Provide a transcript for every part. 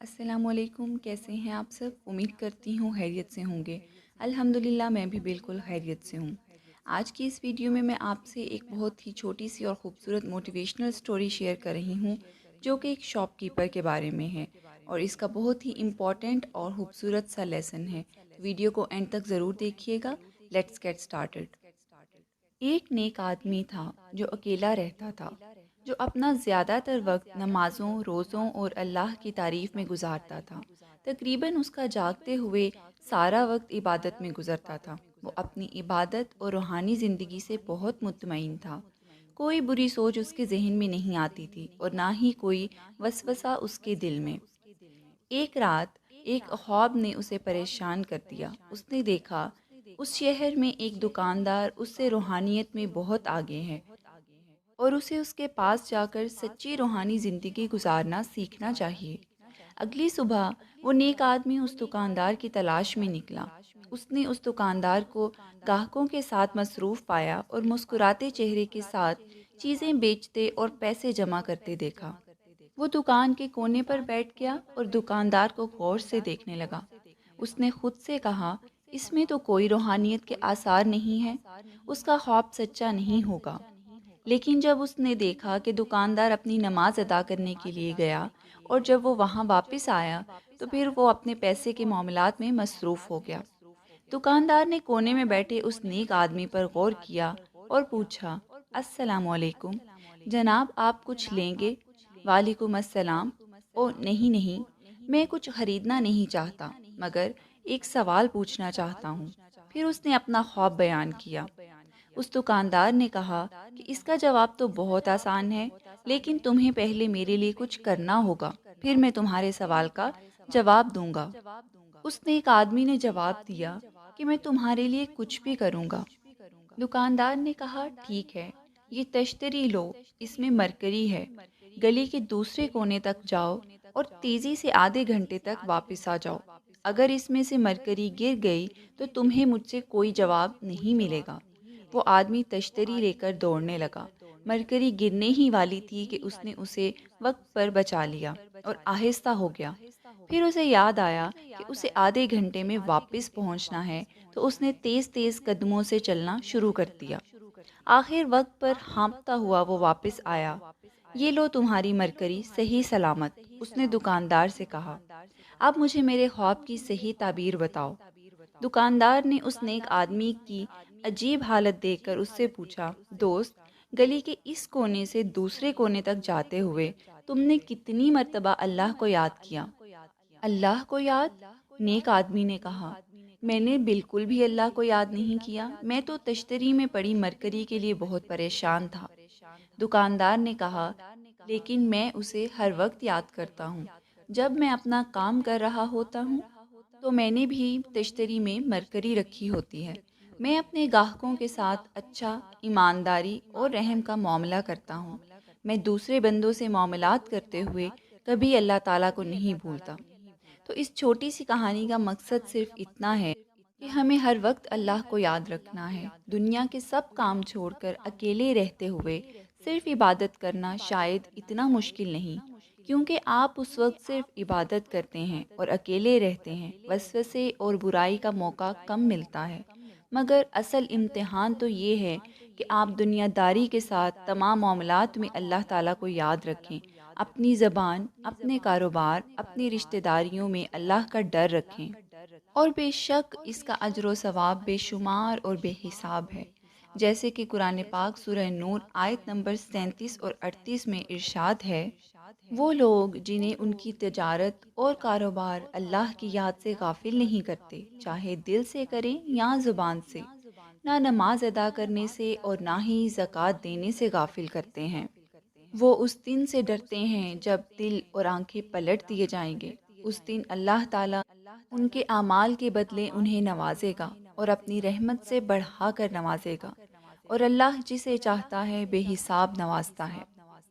السلام علیکم، کیسے ہیں آپ سب؟ امید کرتی ہوں خیریت سے ہوں گے۔ الحمدللہ میں بھی بالکل خیریت سے ہوں۔ آج کی اس ویڈیو میں آپ سے ایک بہت ہی چھوٹی سی اور خوبصورت موٹیویشنل سٹوری شیئر کر رہی ہوں، جو کہ ایک شاپ کیپر کے بارے میں ہے اور اس کا بہت ہی امپورٹنٹ اور خوبصورت سا لیسن ہے۔ ویڈیو کو اینڈ تک ضرور دیکھیے گا۔ Let's get started. ایک نیک آدمی تھا جو اکیلا رہتا تھا، جو اپنا زیادہ تر وقت نمازوں، روزوں اور اللہ کی تعریف میں گزارتا تھا۔ تقریباً اس کا جاگتے ہوئے سارا وقت عبادت میں گزرتا تھا۔ وہ اپنی عبادت اور روحانی زندگی سے بہت مطمئن تھا۔ کوئی بری سوچ اس کے ذہن میں نہیں آتی تھی اور نہ ہی کوئی وسوسہ اس کے دل میں۔ ایک رات ایک خواب نے اسے پریشان کر دیا۔ اس نے دیکھا اس شہر میں ایک دکاندار اس سے روحانیت میں بہت آگے ہے اور اسے اس کے پاس جا کر سچی روحانی زندگی گزارنا سیکھنا چاہیے۔ اگلی صبح وہ نیک آدمی اس دکاندار کی تلاش میں نکلا۔ اس نے اس دکاندار کو گاہکوں کے ساتھ مصروف پایا اور مسکراتے چہرے کے ساتھ چیزیں بیچتے اور پیسے جمع کرتے دیکھا۔ وہ دکان کے کونے پر بیٹھ گیا اور دکاندار کو غور سے دیکھنے لگا۔ اس نے خود سے کہا، اس میں تو کوئی روحانیت کے آثار نہیں ہے، اس کا خواب سچا نہیں ہوگا۔ لیکن جب اس نے دیکھا کہ دکاندار اپنی نماز ادا کرنے کے لیے گیا اور جب وہ وہاں واپس آیا تو پھر وہ اپنے پیسے کے معاملات میں مصروف ہو گیا۔ دکاندار نے کونے میں بیٹھے اس نیک آدمی پر غور کیا اور پوچھا، السلام علیکم، جناب آپ کچھ لیں گے؟ وعلیکم السلام۔ او نہیں نہیں، میں کچھ خریدنا نہیں چاہتا، مگر ایک سوال پوچھنا چاہتا ہوں۔ پھر اس نے اپنا خواب بیان کیا۔ اس دکاندار نے کہا کہ اس کا جواب تو بہت آسان ہے، لیکن تمہیں پہلے میرے لیے کچھ کرنا ہوگا، پھر میں تمہارے سوال کا جواب دوں گا۔ اس نیک آدمی نے جواب دیا کہ میں تمہارے لیے کچھ بھی کروں گا۔ دکاندار نے کہا، ٹھیک ہے، یہ تشتری لو، اس میں مرکری ہے۔ گلی کے دوسرے کونے تک جاؤ اور تیزی سے آدھے گھنٹے تک واپس آ جاؤ۔ اگر اس میں سے مرکری گر گئی تو تمہیں مجھ سے کوئی جواب نہیں ملے گا۔ وہ آدمی تشتری لے کر دوڑنے لگا۔ مرکری گرنے ہی والی تھی کہ اس نے اسے وقت پر بچا لیا اور آہستہ ہو گیا۔ پھر اسے یاد آیا کہ اسے آدھے گھنٹے میں واپس پہنچنا ہے، تو اس نے تیز تیز قدموں سے چلنا شروع کر دیا۔ آخر وقت پر ہانپتا ہوا وہ واپس آیا۔ یہ لو تمہاری مرکری صحیح سلامت، اس نے دکاندار سے کہا۔ اب مجھے میرے خواب کی صحیح تعبیر بتاؤ۔ دکاندار نے اس نیک آدمی کی عجیب حالت دیکھ کر اس سے پوچھا، دوست، گلی کے اس کونے سے دوسرے کونے تک جاتے ہوئے تم نے کتنی مرتبہ اللہ کو یاد کیا؟ اللہ کو یاد؟ نیک آدمی نے کہا، میں نے بالکل بھی اللہ کو یاد نہیں کیا، میں تو تشتری میں پڑی مرکری کے لیے بہت پریشان تھا۔ دکاندار نے کہا، لیکن میں اسے ہر وقت یاد کرتا ہوں۔ جب میں اپنا کام کر رہا ہوتا ہوں تو میں نے بھی تشتری میں مرکری رکھی ہوتی ہے۔ میں اپنے گاہکوں کے ساتھ اچھا، ایمانداری اور رحم کا معاملہ کرتا ہوں۔ میں دوسرے بندوں سے معاملات کرتے ہوئے کبھی اللہ تعالیٰ کو نہیں بھولتا۔ تو اس چھوٹی سی کہانی کا مقصد صرف اتنا ہے کہ ہمیں ہر وقت اللہ کو یاد رکھنا ہے۔ دنیا کے سب کام چھوڑ کر اکیلے رہتے ہوئے صرف عبادت کرنا شاید اتنا مشکل نہیں، کیونکہ آپ اس وقت صرف عبادت کرتے ہیں اور اکیلے رہتے ہیں، وسوسے اور برائی کا موقع کم ملتا ہے۔ مگر اصل امتحان تو یہ ہے کہ آپ دنیا داری کے ساتھ تمام معاملات میں اللہ تعالیٰ کو یاد رکھیں، اپنی زبان، اپنے کاروبار، اپنی رشتہ داریوں میں اللہ کا ڈر رکھیں، اور بے شک اس کا اجر و ثواب بے شمار اور بے حساب ہے۔ جیسے کہ قرآن پاک سورہ نور آیت نمبر 37 اور 38 میں ارشاد ہے، وہ لوگ جنہیں ان کی تجارت اور کاروبار اللہ کی یاد سے غافل نہیں کرتے، چاہے دل سے کریں یا زبان سے، نہ نماز ادا کرنے سے اور نہ ہی زکوٰۃ دینے سے غافل کرتے ہیں، وہ اس دن سے ڈرتے ہیں جب دل اور آنکھیں پلٹ دیے جائیں گے۔ اس دن اللہ تعالیٰ ان کے اعمال کے بدلے انہیں نوازے گا اور اپنی رحمت سے بڑھا کر نوازے گا، اور اللہ جسے چاہتا ہے بے حساب نوازتا ہے۔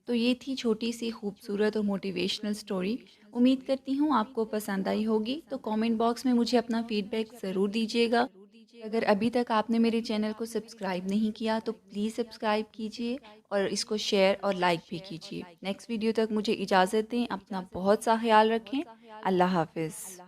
تو یہ تھی چھوٹی سی خوبصورت اور موٹیویشنل سٹوری۔ امید کرتی ہوں آپ کو پسند آئی ہوگی، تو کامنٹ باکس میں مجھے اپنا فیڈ بیک ضرور دیجیے گا۔ اگر ابھی تک آپ نے میرے چینل کو سبسکرائب نہیں کیا تو پلیز سبسکرائب کیجیے اور اس کو شیئر اور لائک بھی کیجیے۔ نیکسٹ ویڈیو تک مجھے اجازت دیں، اپنا بہت سا خیال رکھیں۔ اللہ حافظ۔